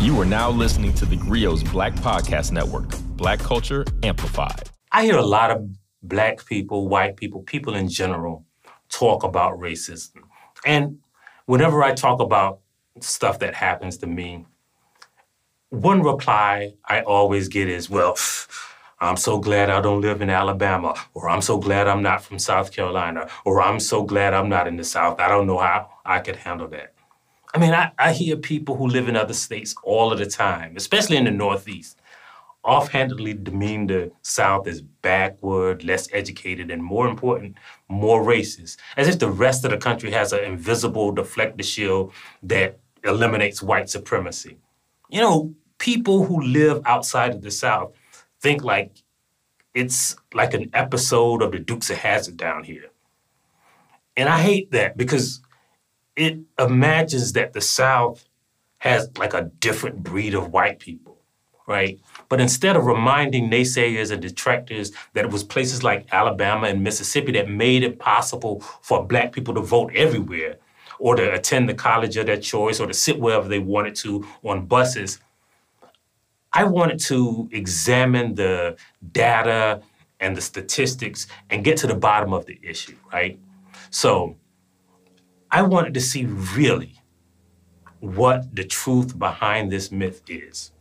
You are now listening to theGrio's Black Podcast Network, Black Culture Amplified. I hear a lot of Black people, white people, people in general talk about racism. And whenever I talk about stuff that happens to me, one reply I always get is, well, I'm so glad I don't live in Alabama, or I'm so glad I'm not from South Carolina, or I'm so glad I'm not in the South. I don't know how I could handle that. I mean, I hear people who live in other states all of the time, especially in the Northeast, offhandedly demean the South as backward, less educated, and more important, more racist, as if the rest of the country has an invisible deflector shield that eliminates white supremacy. You know, people who live outside of the South think like it's like an episode of the Dukes of Hazzard down here. And I hate that because it imagines that the South has like a different breed of white people, right? But instead of reminding naysayers and detractors that it was places like Alabama and Mississippi that made it possible for Black people to vote everywhere or to attend the college of their choice or to sit wherever they wanted to on buses, I wanted to examine the data and the statistics and get to the bottom of the issue, right? So I wanted to see really what the truth behind this myth is.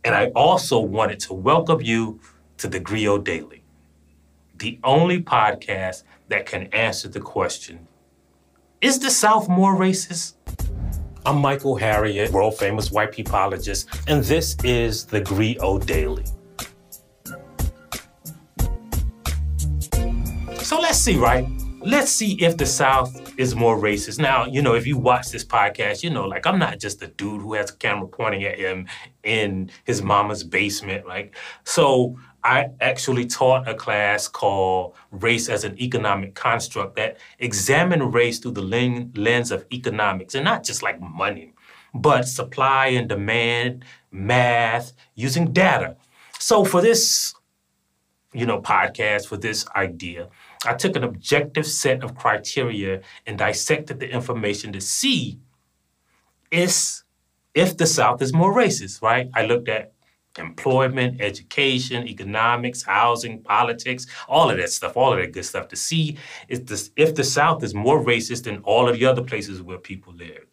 And I also wanted to welcome you to theGrio Daily, the only podcast that can answer the question, is the South more racist? I'm Michael Harriot, world-famous white peopleologist, and this is theGrio Daily. So let's see, right? Let's see if the South is more racist. Now, you know, if you watch this podcast, you know, like I'm not just a dude who has a camera pointing at him in his mama's basement, like. So I actually taught a class called Race as an Economic Construct that examined race through the lens of economics, and not just like money, but supply and demand, math, using data. So for this, podcast, for this idea, I took an objective set of criteria and dissected the information to see if the South is more racist, right? I looked at employment, education, economics, housing, politics, all of that stuff, all of that good stuff to see if the South is more racist than all of the other places where people live.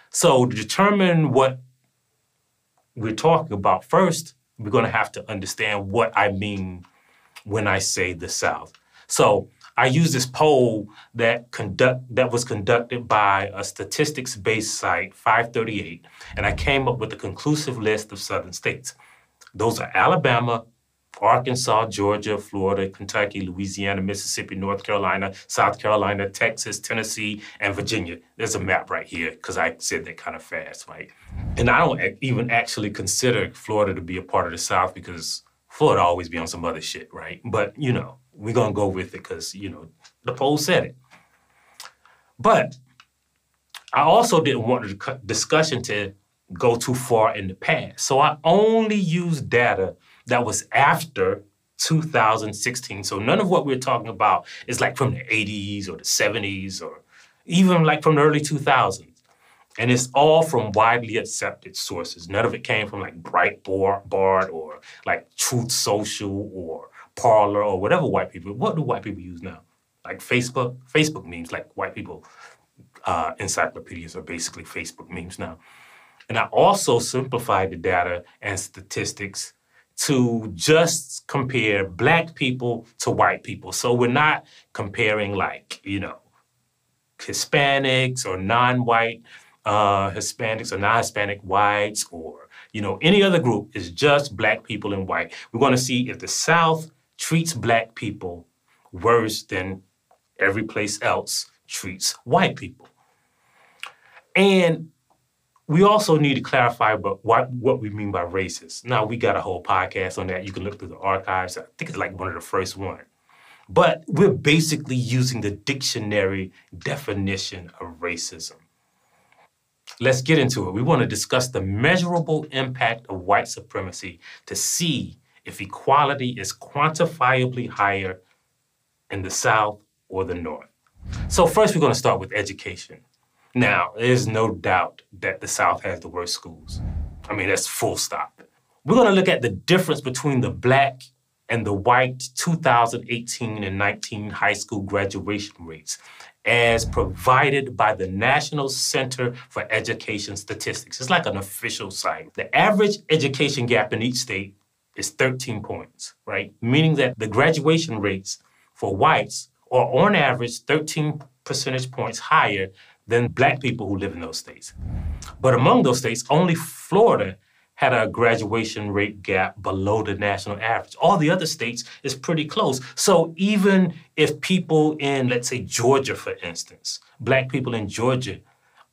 So to determine what we're talking about first, we're going to have to understand what I mean when I say the South. So I used this poll that was conducted by a statistics-based site, 538, and I came up with a conclusive list of southern states. Those are Alabama, Arkansas, Georgia, Florida, Kentucky, Louisiana, Mississippi, North Carolina, South Carolina, Texas, Tennessee, and Virginia. There's a map right here because I said that kind of fast, right? And I don't even actually consider Florida to be a part of the South because Florida always be on some other shit, right? But, we're going to go with it because, the poll said it. But I also didn't want the discussion to go too far in the past. So I only used data that was after 2016. So none of what we're talking about is like from the 80s or the 70s or even like from the early 2000s. And it's all from widely accepted sources. None of it came from like Breitbart or like Truth Social or Parler or whatever white people. What do white people use now? Like Facebook? Facebook memes, like white people encyclopedias are basically Facebook memes now. And I also simplified the data and statistics to just compare Black people to white people. So we're not comparing like, Hispanics or non-white Hispanics or non-Hispanic whites or, any other group. Is just Black people and white. We're going to see if the South treats Black people worse than every place else treats white people. And we also need to clarify what we mean by racist. Now, we got a whole podcast on that. You can look through the archives. I think it's like one of the first ones. But we're basically using the dictionary definition of racism. Let's get into it. We want to discuss the measurable impact of white supremacy to see if equality is quantifiably higher in the South or the North. So first, we're going to start with education. Now, there's no doubt that the South has the worst schools. I mean, that's full stop. We're going to look at the difference between the black and the white 2018 and 19 high school graduation rates as provided by the National Center for Education Statistics. It's like an official site. The average education gap in each state is 13 points, right? Meaning that the graduation rates for whites are on average 13 percentage points higher than black people who live in those states. But among those states, only Florida had a graduation rate gap below the national average. All the other states is pretty close. So even if people in, let's say, Georgia, for instance, black people in Georgia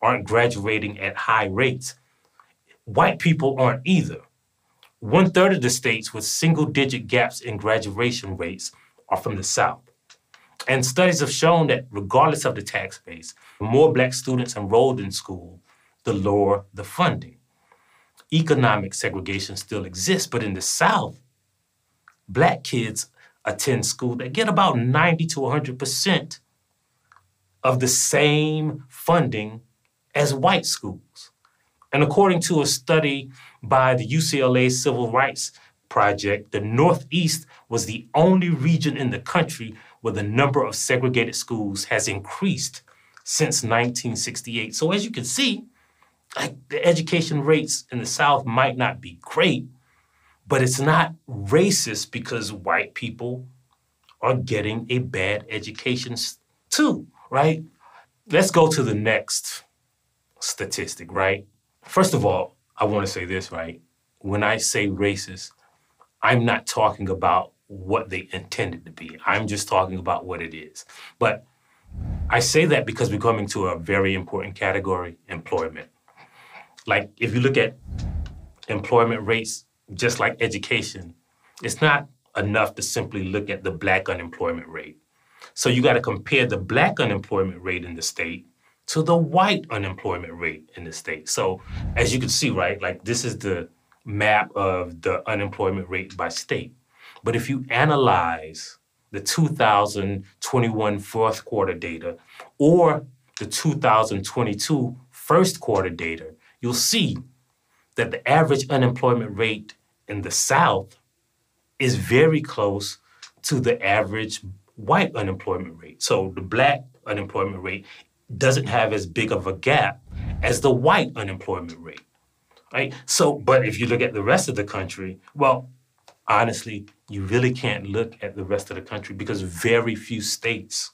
aren't graduating at high rates, white people aren't either. 1/3 of the states with single-digit gaps in graduation rates are from the South. And studies have shown that regardless of the tax base, the more black students enrolled in school, the lower the funding. Economic segregation still exists, but in the South, black kids attend school. They get about 90 to 100% of the same funding as white schools. And according to a study by the UCLA Civil Rights Project, the Northeast was the only region in the country where the number of segregated schools has increased since 1968. So as you can see, like the education rates in the South might not be great, but it's not racist because white people are getting a bad education too, right? Let's go to the next statistic, right? First of all, I want to say this, right? When I say racist, I'm not talking about what they intended to be. I'm just talking about what it is. But I say that because we're coming to a very important category, employment. Like, if you look at employment rates, just like education, it's not enough to simply look at the black unemployment rate. So you got to compare the black unemployment rate in the state to the white unemployment rate in the state. So as you can see, right, like this is the map of the unemployment rate by state. But if you analyze the 2021 fourth quarter data or the 2022 first quarter data, you'll see that the average unemployment rate in the South is very close to the average white unemployment rate. So the black unemployment rate doesn't have as big of a gap as the white unemployment rate, right? So, but if you look at the rest of the country, well, honestly, you really can't look at the rest of the country because very few states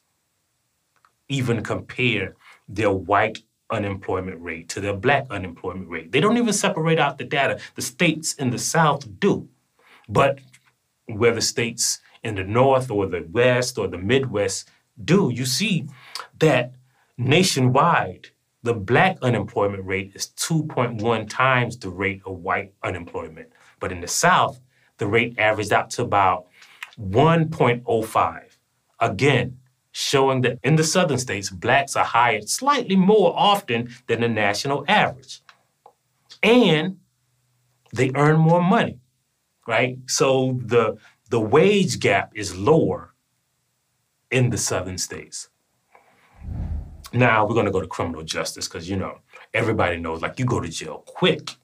even compare their white unemployment rate to their black unemployment rate. They don't even separate out the data. The states in the South do. But where the states in the North or the West or the Midwest do, you see that nationwide, the black unemployment rate is 2.1 times the rate of white unemployment. But in the South, the rate averaged out to about 1.05. Again, showing that in the southern states, blacks are hired slightly more often than the national average. And they earn more money, right? So the wage gap is lower in the southern states. Now we're gonna go to criminal justice because, you know, everybody knows, like, you go to jail quick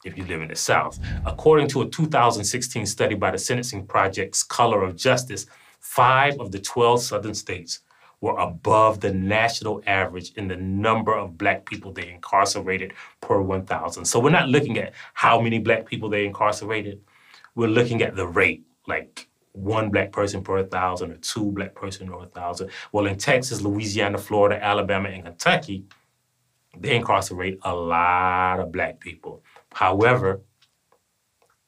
if you live in the South. According to a 2016 study by the Sentencing Project's Color of Justice, 5 of the 12 southern states were above the national average in the number of black people they incarcerated per 1,000. So we're not looking at how many black people they incarcerated. We're looking at the rate, like 1 black person per 1,000 or 2 black person per 1,000. Well, in Texas, Louisiana, Florida, Alabama, and Kentucky, they incarcerate a lot of black people. However,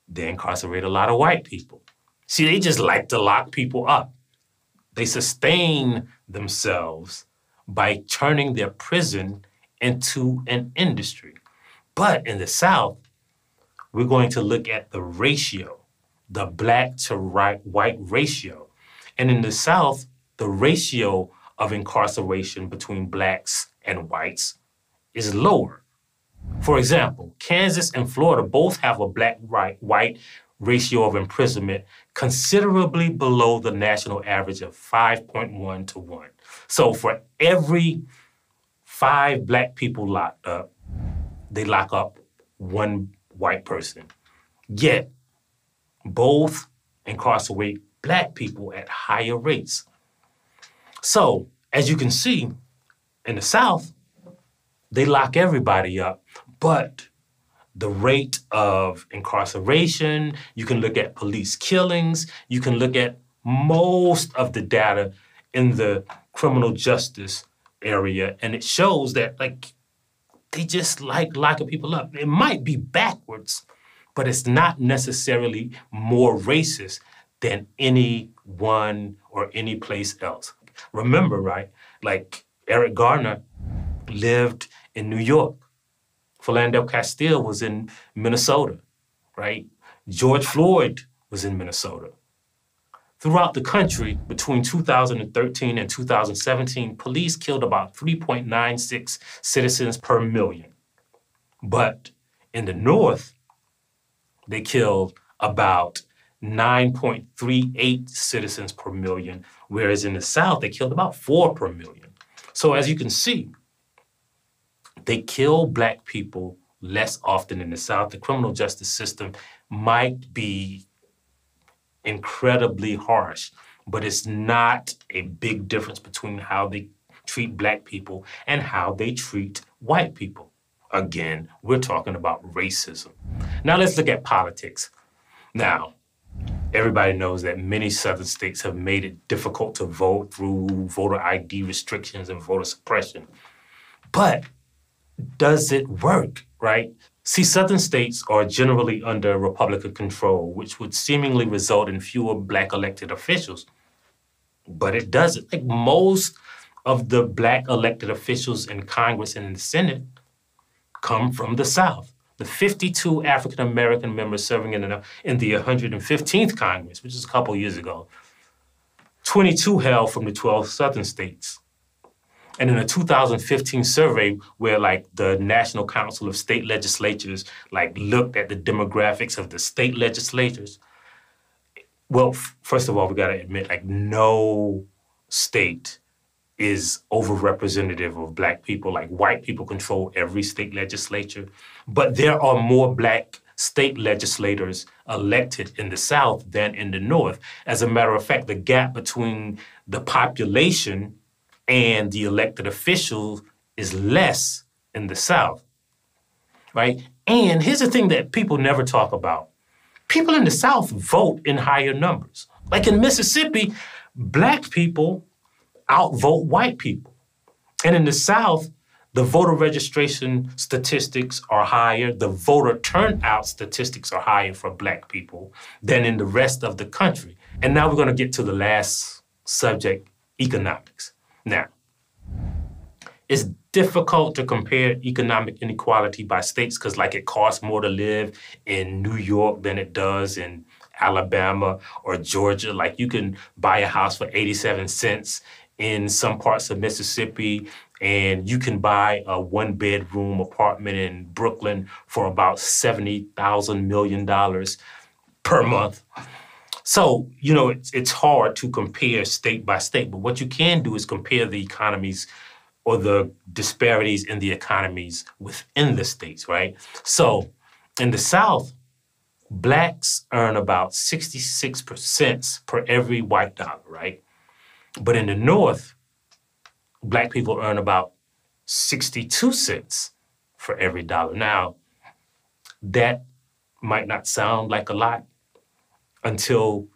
they incarcerate a lot of white people. See, they just like to lock people up. They sustain themselves by turning their prison into an industry. But in the South, we're going to look at the ratio, the black to white ratio. And in the South, the ratio of incarceration between blacks and whites is lower. For example, Kansas and Florida both have a black-white ratio of imprisonment considerably below the national average of 5.1 to 1. So for every 5 black people locked up, they lock up 1 white person. Yet, both incarcerate Black people at higher rates. So, as you can see, in the South, they lock everybody up, but the rate of incarceration, you can look at police killings, you can look at most of the data in the criminal justice area, and it shows that they just like locking people up. It might be backwards, but it's not necessarily more racist than anyone or any place else. Remember, right? Eric Garner lived in New York. Philando Castile was in Minnesota, right? George Floyd was in Minnesota. Throughout the country, between 2013 and 2017, police killed about 3.96 citizens per million. But in the North, they killed about 9.38 citizens per million, whereas in the South, they killed about 4 per million. So as you can see, they kill Black people less often in the South. The criminal justice system might be incredibly harsh, but it's not a big difference between how they treat Black people and how they treat white people. Again, we're talking about racism. Now let's look at politics. Now, everybody knows that many Southern states have made it difficult to vote through voter ID restrictions and voter suppression. But does it work, right? See, Southern states are generally under Republican control, which would seemingly result in fewer Black elected officials. But it doesn't. Most of the Black elected officials in Congress and in the Senate come from the South. The 52 African-American members serving in the 115th Congress, which is a couple years ago, 22 hail from the 12 Southern states. And in a 2015 survey where the National Council of State Legislatures looked at the demographics of the state legislatures, well, first of all, we got to admit no state is overrepresentative of Black people. White people control every state legislature, but there are more Black state legislators elected in the South than in the North. As a matter of fact, the gap between the population and the elected officials is less in the South, right? And here's the thing that people never talk about. People in the South vote in higher numbers. In Mississippi, Black people outvote white people. And in the South, the voter registration statistics are higher, the voter turnout statistics are higher for Black people than in the rest of the country. And now we're going to get to the last subject, economics. Now, it's difficult to compare economic inequality by states because it costs more to live in New York than it does in Alabama or Georgia. You can buy a house for 87 cents in some parts of Mississippi, and you can buy a one-bedroom apartment in Brooklyn for about $70,000 million per month. So, it's hard to compare state by state, but what you can do is compare the economies or the disparities in the economies within the states, right? So, in the South, Blacks earn about 66 cents per every white dollar, right? But in the North, Black people earn about 62 cents for every dollar. Now, that might not sound like a lot until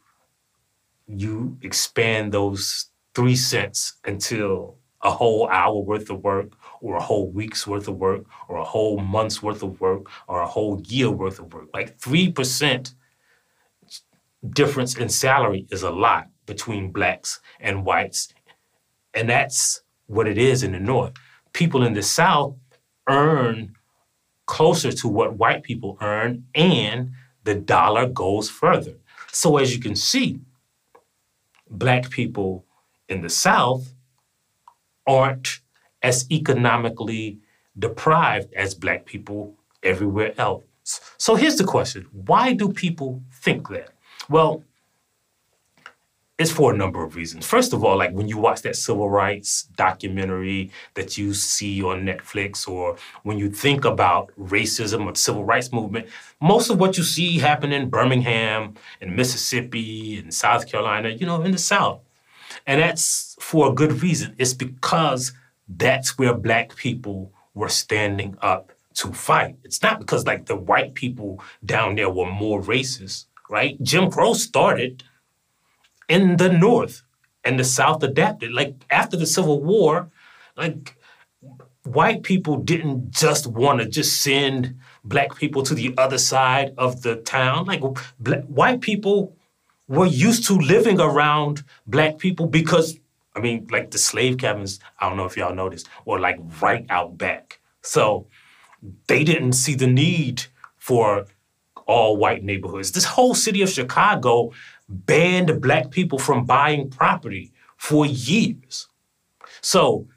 you expand those 3 cents until a whole hour worth of work or a whole week's worth of work or a whole month's worth of work or a whole year worth of work. 3% difference in salary is a lot between Blacks and whites. And that's what it is in the North. People in the South earn closer to what white people earn, and the dollar goes further. So as you can see, Black people in the South aren't as economically deprived as Black people everywhere else. So here's the question. Why do people think that? Well, It's for a number of reasons. First of all, like when you watch that civil rights documentary that you see on Netflix, or when you think about racism or the civil rights movement, most of what you see happen in Birmingham, in Mississippi, in South Carolina, in the South. And that's for a good reason. It's because that's where Black people were standing up to fight. It's not because like the white people down there were more racist, right? Jim Crow started in the North, and the South adapted. Like after the Civil War, like white people didn't just want to just send Black people to the other side of the town. Like white people were used to living around Black people because, like the slave cabins, I don't know if y'all noticed, were like right out back. So they didn't see the need for all white neighborhoods. This whole city of Chicago banned Black people from buying property for years. So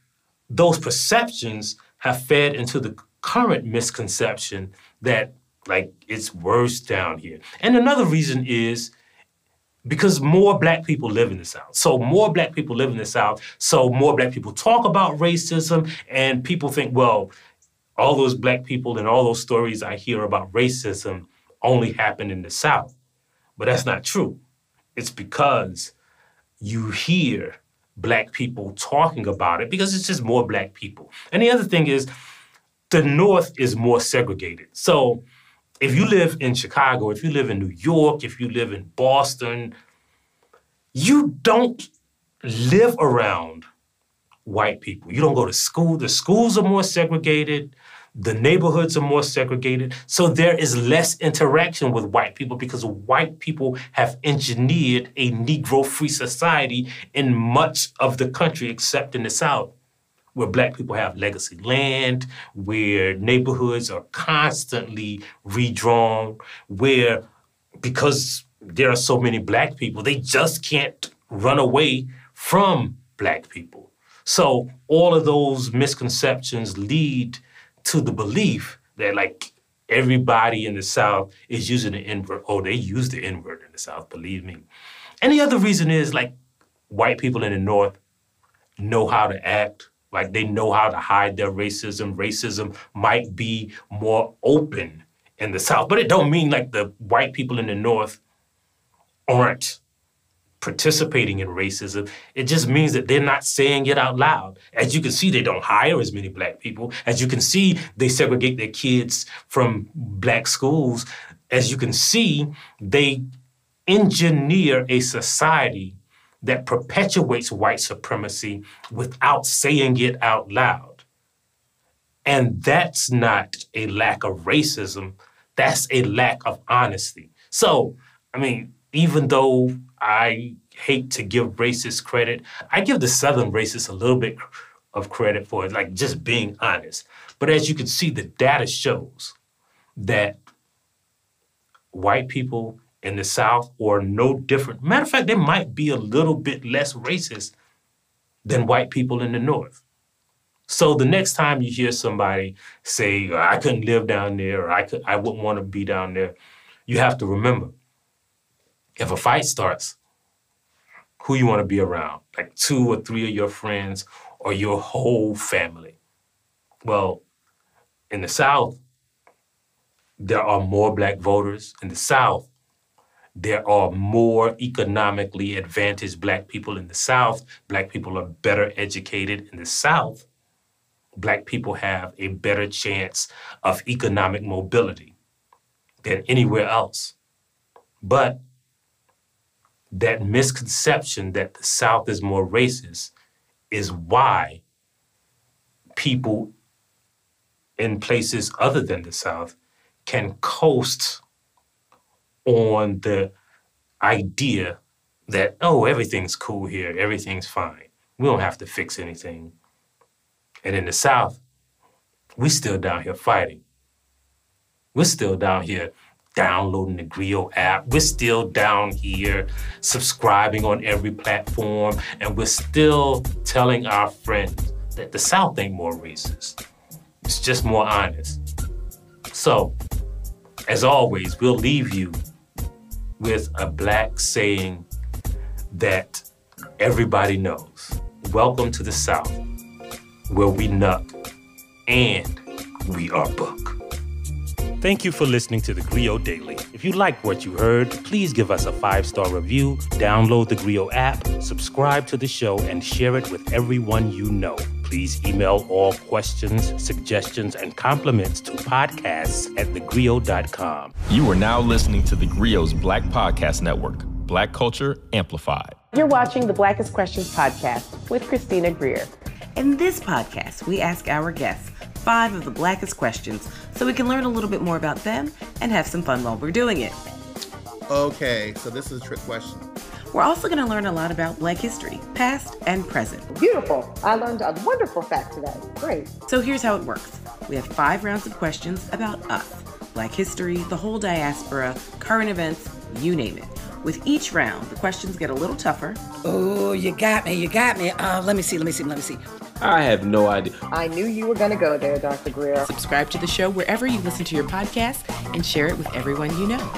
those perceptions have fed into the current misconception that like it's worse down here. And another reason is because more Black people live in the South. So more Black people live in the South, so more Black people talk about racism, and people think, well, all those Black people and all those stories I hear about racism only happen in the South. But that's not true. It's because you hear Black people talking about it because it's just more Black people. And the other thing is the North is more segregated. So if you live in Chicago, if you live in New York, if you live in Boston, you don't live around white people. You don't go to school. The schools are more segregated. The neighborhoods are more segregated. So there is less interaction with white people because white people have engineered a Negro-free society in much of the country except in the South, where Black people have legacy land, where neighborhoods are constantly redrawn, where because there are so many Black people, they just can't run away from Black people. So all of those misconceptions lead to the belief that like everybody in the South is using the N-word. Oh, they use the N-word in the South, believe me. And the other reason is like white people in the North know how to act. Like they know how to hide their racism. Racism might be more open in the South, but it don't mean like the white people in the North aren't participating in racism. It just means that they're not saying it out loud. As you can see, they don't hire as many Black people. As you can see, they segregate their kids from Black schools. As you can see, they engineer a society that perpetuates white supremacy without saying it out loud. And that's not a lack of racism, that's a lack of honesty. So, even though I hate to give racists credit, I give the Southern racists a little bit of credit for it, like just being honest. But as you can see, the data shows that white people in the South are no different. Matter of fact, they might be a little bit less racist than white people in the North. So the next time you hear somebody say, I couldn't live down there, or I wouldn't want to be down there, you have to remember, if a fight starts, who you want to be around, like 2 or 3 of your friends or your whole family. Well, in the South, there are more Black voters. In the South, there are more economically advantaged Black people in the South. Black people are better educated in the South. Black people have a better chance of economic mobility than anywhere else. But that misconception that the South is more racist is why people in places other than the South can coast on the idea that, oh, everything's cool here, everything's fine. We don't have to fix anything. And in the South, we're still down here fighting. We're still down here downloading the theGrio app. We're still down here subscribing on every platform, and we're still telling our friends that the South ain't more racist. It's just more honest. So, as always, we'll leave you with a Black saying that everybody knows. Welcome to the South, where we nuck and we are buck. Thank you for listening to theGrio Daily. If you liked what you heard, please give us a 5-star review, download the theGrio app, subscribe to the show, and share it with everyone you know. Please email all questions, suggestions, and compliments to podcasts@thegrio.com. You are now listening to theGrio's Black Podcast Network, Black Culture Amplified. You're watching the Blackest Questions podcast with Christina Greer. In this podcast, we ask our guests 5 of the blackest questions so we can learn a little bit more about them and have some fun while we're doing it. Okay, so this is a trick question. We're also going to learn a lot about Black history, past and present. Beautiful. I learned a wonderful fact today. Great. So here's how it works. We have 5 rounds of questions about us, Black history, the whole diaspora, current events, you name it. With each round, the questions get a little tougher. Oh, you got me. Let me see. I have no idea. I knew you were going to go there, Dr. Greer. Subscribe to the show wherever you listen to your podcast and share it with everyone you know.